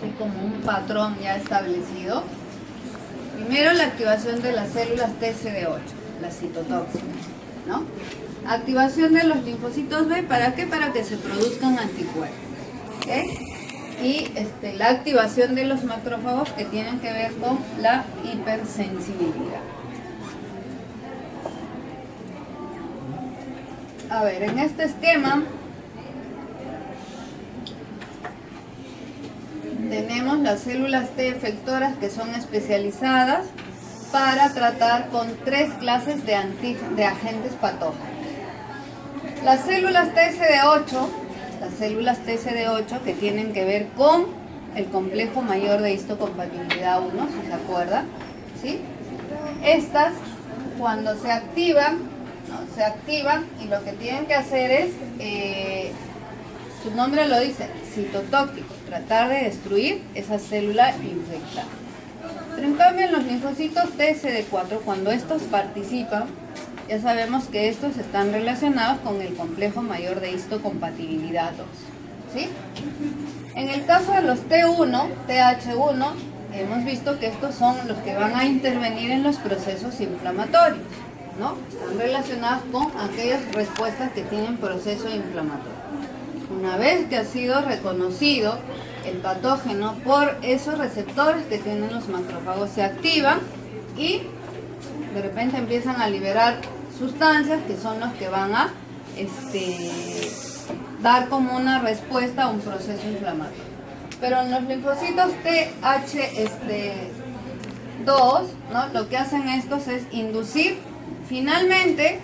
así como un patrón ya establecido. Primero, la activación de las células TCD8, las citotóxicas, ¿no? Activación de los linfocitos B, ¿para qué? Para que se produzcan anticuerpos, ¿ok? Y la activación de los macrófagos, que tienen que ver con la hipersensibilidad. A ver, en este esquema tenemos las células T efectoras, que son especializadas para tratar con 3 clases de agentes patógenos. Las células TCD8, que tienen que ver con el complejo mayor de histocompatibilidad 1, si se acuerdan, ¿sí? Estas, cuando se activan, y lo que tienen que hacer es, su nombre lo dice, citotóxico, tratar de destruir esa célula infectada. Pero en cambio, en los linfocitos TCD4, cuando estos participan, ya sabemos que estos están relacionados con el complejo mayor de histocompatibilidad 2, ¿sí? En el caso de los T1, TH1, hemos visto que estos son los que van a intervenir en los procesos inflamatorios, ¿no? Están relacionados con aquellas respuestas que tienen proceso inflamatorio. Una vez que ha sido reconocido el patógeno por esos receptores que tienen los macrófagos, se activan y de repente empiezan a liberar sustancias que son los que van a dar como una respuesta a un proceso inflamatorio. Pero en los linfocitos TH2, ¿no? Lo que hacen estos es inducir finalmente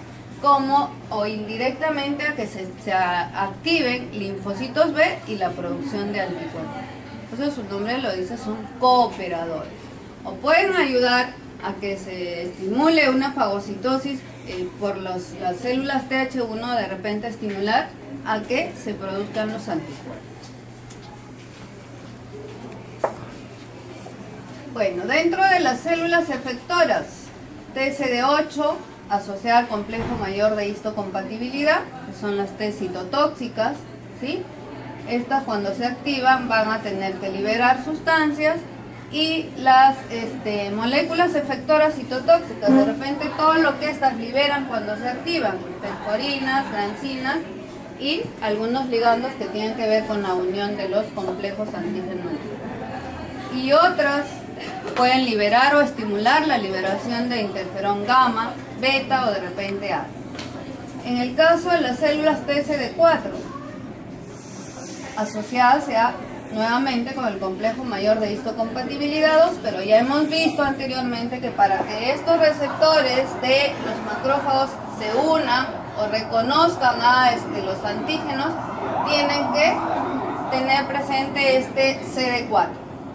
o indirectamente a que se activen linfocitos B y la producción de anticuerpos. Entonces su nombre lo dice, son cooperadores. O pueden ayudar a que se estimule una fagocitosis por las células TH1, de repente estimular a que se produzcan los anticuerpos. Bueno, dentro de las células efectoras TCD8, asociada al complejo mayor de histocompatibilidad, que son las T citotóxicas, ¿sí? Estas, cuando se activan, van a tener que liberar sustancias, y las moléculas efectoras citotóxicas, de repente todo lo que estas liberan cuando se activan, fosforinas, transinas y algunos ligandos que tienen que ver con la unión de los complejos antígenos. Y otras pueden liberar o estimular la liberación de interferón gamma, beta o de repente alfa. En el caso de las células TCD4, asociadas nuevamente con el complejo mayor de histocompatibilidad 2, pero ya hemos visto anteriormente que para que estos receptores de los macrófagos se unan o reconozcan a los antígenos, tienen que tener presente este CD4.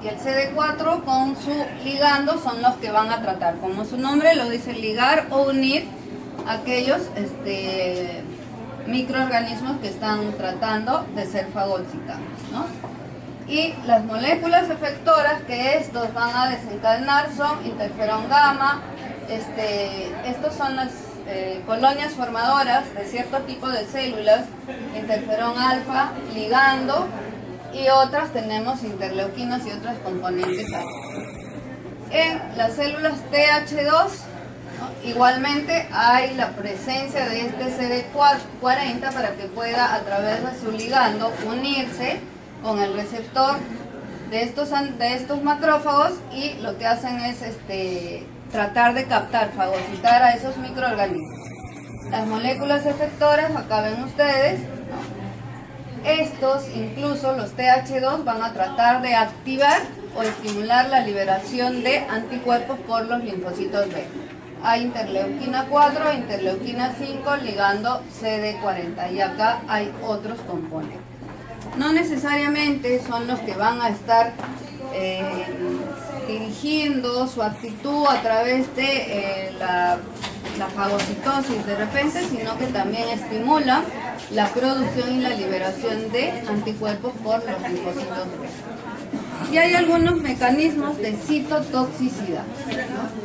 Y el CD4 con su ligando son los que van a tratar, como su nombre lo dice, ligar o unir aquellos microorganismos que están tratando de ser fagocitados, ¿no? Y las moléculas efectoras que estos van a desencadenar son interferón gamma, estos son las colonias formadoras de cierto tipo de células, interferón alfa, ligando, y otras tenemos interleuquinas y otros componentes. En las células TH2, ¿no? Igualmente hay la presencia de este CD40 para que pueda, a través de su ligando, unirse con el receptor de estos macrófagos, y lo que hacen es tratar de captar, fagocitar a esos microorganismos. Las moléculas efectoras, acá ven ustedes, ¿no? Estos, incluso los TH2, van a tratar de activar o estimular la liberación de anticuerpos por los linfocitos B. Hay interleuquina 4, interleuquina 5, ligando CD40, y acá hay otros componentes. No necesariamente son los que van a estar dirigiendo su actitud a través de la fagocitosis de repente, sino que también estimulan la producción y la liberación de anticuerpos por los linfocitos B. Y hay algunos mecanismos de citotoxicidad, ¿no?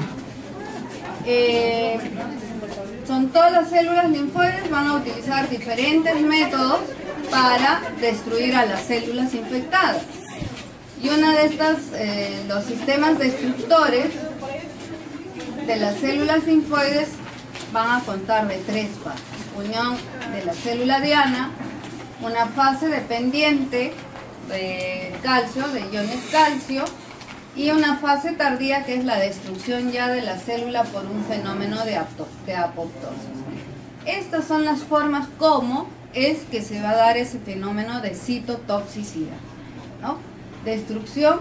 Son todas las células linfoides, van a utilizar diferentes métodos para destruir a las células infectadas. Y una de estas, los sistemas destructores de las células linfoides van a contar de 3 fases. Unión de la célula diana, una fase dependiente de calcio, de iones calcio, y una fase tardía que es la destrucción ya de la célula por un fenómeno de apoptosis. Estas son las formas como es que se va a dar ese fenómeno de citotoxicidad, ¿no? Destrucción,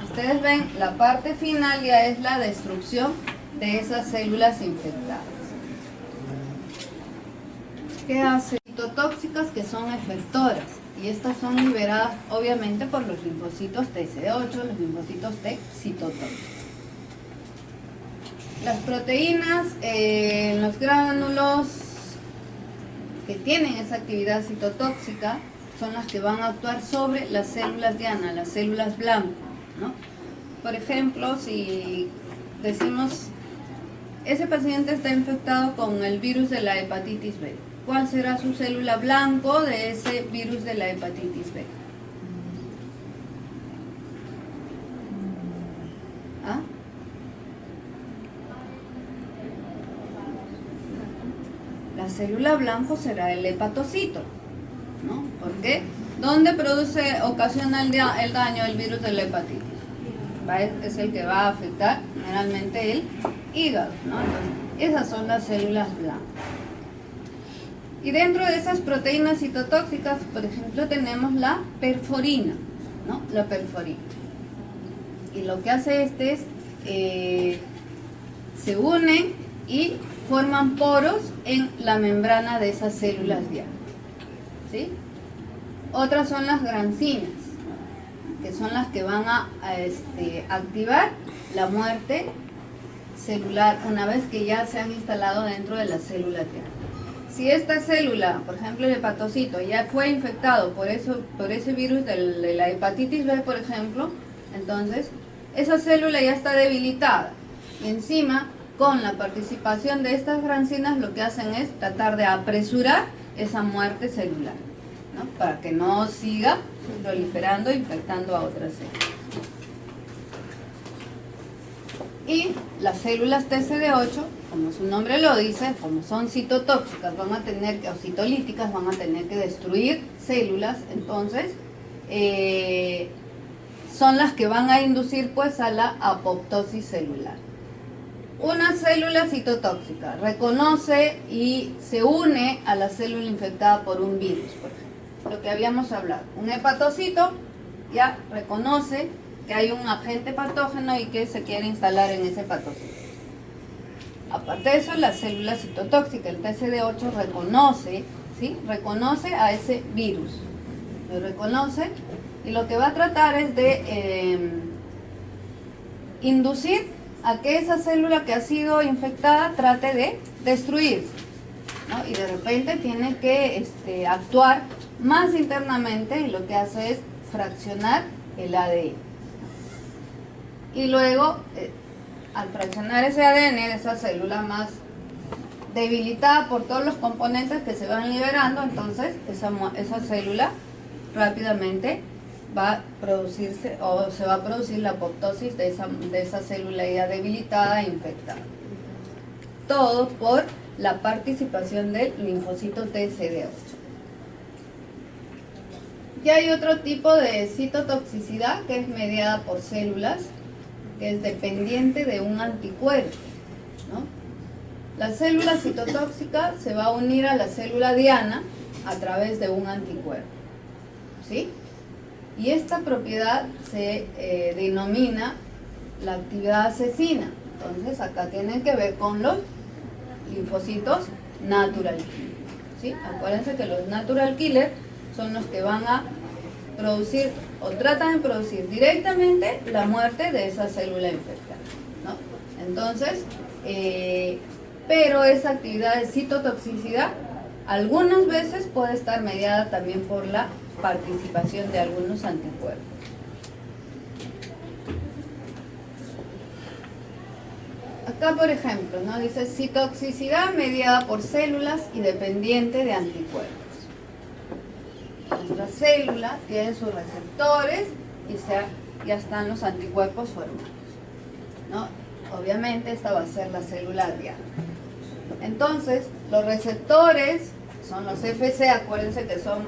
ustedes ven, la parte final ya es la destrucción de esas células infectadas. ¿Qué hacen? Citotóxicas que son efectoras, y estas son liberadas obviamente por los linfocitos TCD8, los linfocitos T citotóxicos. Las proteínas, los gránulos que tienen esa actividad citotóxica son las que van a actuar sobre las células diana, las células blanco, ¿no? Por ejemplo, si decimos, ese paciente está infectado con el virus de la hepatitis B, ¿cuál será su célula blanco de ese virus de la hepatitis B? ¿Ah? La célula blanco será el hepatocito, ¿no? ¿Por qué? ¿Dónde ocasiona el daño el virus de la hepatitis? Es el que va a afectar generalmente el hígado, ¿no? Entonces, esas son las células blancas. Y dentro de esas proteínas citotóxicas, por ejemplo, tenemos la perforina, ¿no? La perforina. Y lo que hace es, se unen y forman poros en la membrana de esas células diana, ¿sí? Otras son las grancinas, que son las que van a activar la muerte celular una vez que ya se han instalado dentro de la célula diana. Si esta célula, por ejemplo el hepatocito, ya fue infectado por ese virus de la hepatitis B, por ejemplo, entonces esa célula ya está debilitada. Y encima, con la participación de estas grancinas, lo que hacen es tratar de apresurar esa muerte celular, ¿no? Para que no siga proliferando e infectando a otras células. Y las células TCD8, como su nombre lo dice, como son citotóxicas, o citolíticas, van a tener que destruir células, entonces son las que van a inducir pues a la apoptosis celular. Una célula citotóxica reconoce y se une a la célula infectada por un virus, por ejemplo, lo que habíamos hablado. Un hepatocito ya reconoce que hay un agente patógeno y que se quiere instalar en ese hepatocito. Aparte de eso, la célula citotóxica, el TCD8, reconoce, ¿sí? Reconoce a ese virus. Lo reconoce y lo que va a tratar es de inducir a que esa célula que ha sido infectada trate de destruirse, ¿no? Y de repente tiene que actuar más internamente, y lo que hace es fraccionar el ADN. Y luego, al fraccionar ese ADN de esa célula más debilitada por todos los componentes que se van liberando, entonces esa célula rápidamente va a producirse, o se va a producir la apoptosis de esa célula ya debilitada e infectada. Todo por la participación del linfocito TCD8. Y hay otro tipo de citotoxicidad que es mediada por células, que es dependiente de un anticuerpo, ¿no? La célula citotóxica se va a unir a la célula diana a través de un anticuerpo, ¿sí? Y esta propiedad se denomina la actividad asesina. Entonces acá tienen que ver con los linfocitos natural killer, ¿sí? Acuérdense que los natural killer son los que van a producir o tratan de producir directamente la muerte de esa célula infectada, ¿no? Entonces, pero esa actividad de citotoxicidad algunas veces puede estar mediada también por la participación de algunos anticuerpos. Acá, por ejemplo, ¿no? Dice citotoxicidad mediada por células y dependiente de anticuerpos. Nuestra célula tiene sus receptores y se ya están los anticuerpos formados, ¿no? Obviamente esta va a ser la célula diana. Entonces, los receptores son los FC, acuérdense que son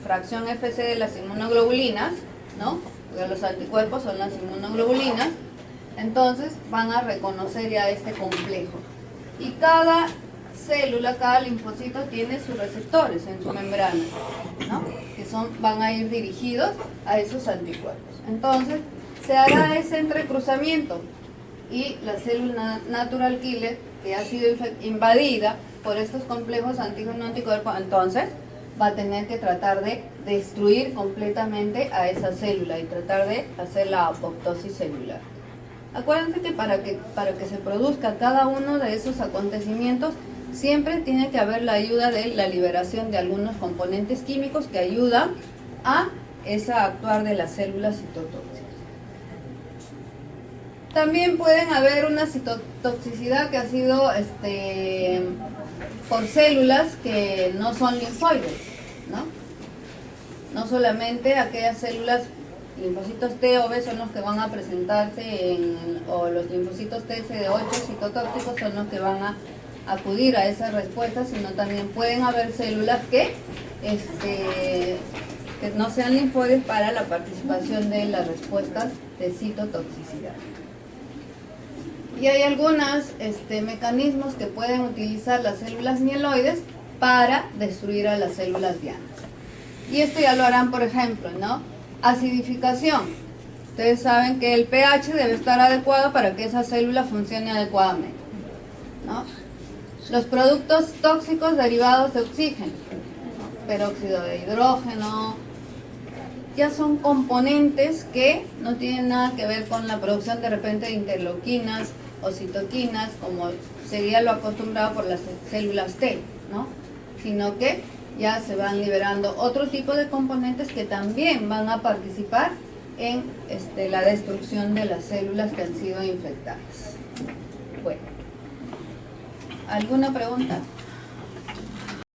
fracción FC de las inmunoglobulinas, ¿no? Porque los anticuerpos son las inmunoglobulinas. Entonces van a reconocer ya este complejo. Y cada célula, cada linfocito tiene sus receptores en su membrana, ¿no? Que van a ir dirigidos a esos anticuerpos. Entonces se hará ese entrecruzamiento y la célula natural killer, que ha sido invadida por estos complejos antígeno-anticuerpo, entonces va a tener que tratar de destruir completamente a esa célula y tratar de hacer la apoptosis celular. Acuérdense que para que se produzca cada uno de esos acontecimientos siempre tiene que haber la ayuda de la liberación de algunos componentes químicos que ayudan a ese actuar de las células citotóxicas. También pueden haber una citotoxicidad que ha sido por células que no son linfoides, ¿no? No solamente aquellas células, linfocitos T o B son los que van a presentarse o los linfocitos TCD8 citotóxicos son los que van a acudir a esa respuesta, sino también pueden haber células que no sean linfoides para la participación de las respuestas de citotoxicidad. Y hay algunos mecanismos que pueden utilizar las células mieloides para destruir a las células dianas. Y esto ya lo harán, por ejemplo, ¿no? Acidificación. Ustedes saben que el pH debe estar adecuado para que esa célula funcione adecuadamente, ¿no? Los productos tóxicos derivados de oxígeno, peróxido de hidrógeno, ya son componentes que no tienen nada que ver con la producción de repente de interleuquinas o citoquinas, como sería lo acostumbrado por las células T, ¿no? Sino que ya se van liberando otro tipo de componentes que también van a participar en la destrucción de las células que han sido infectadas. Bueno, ¿alguna pregunta?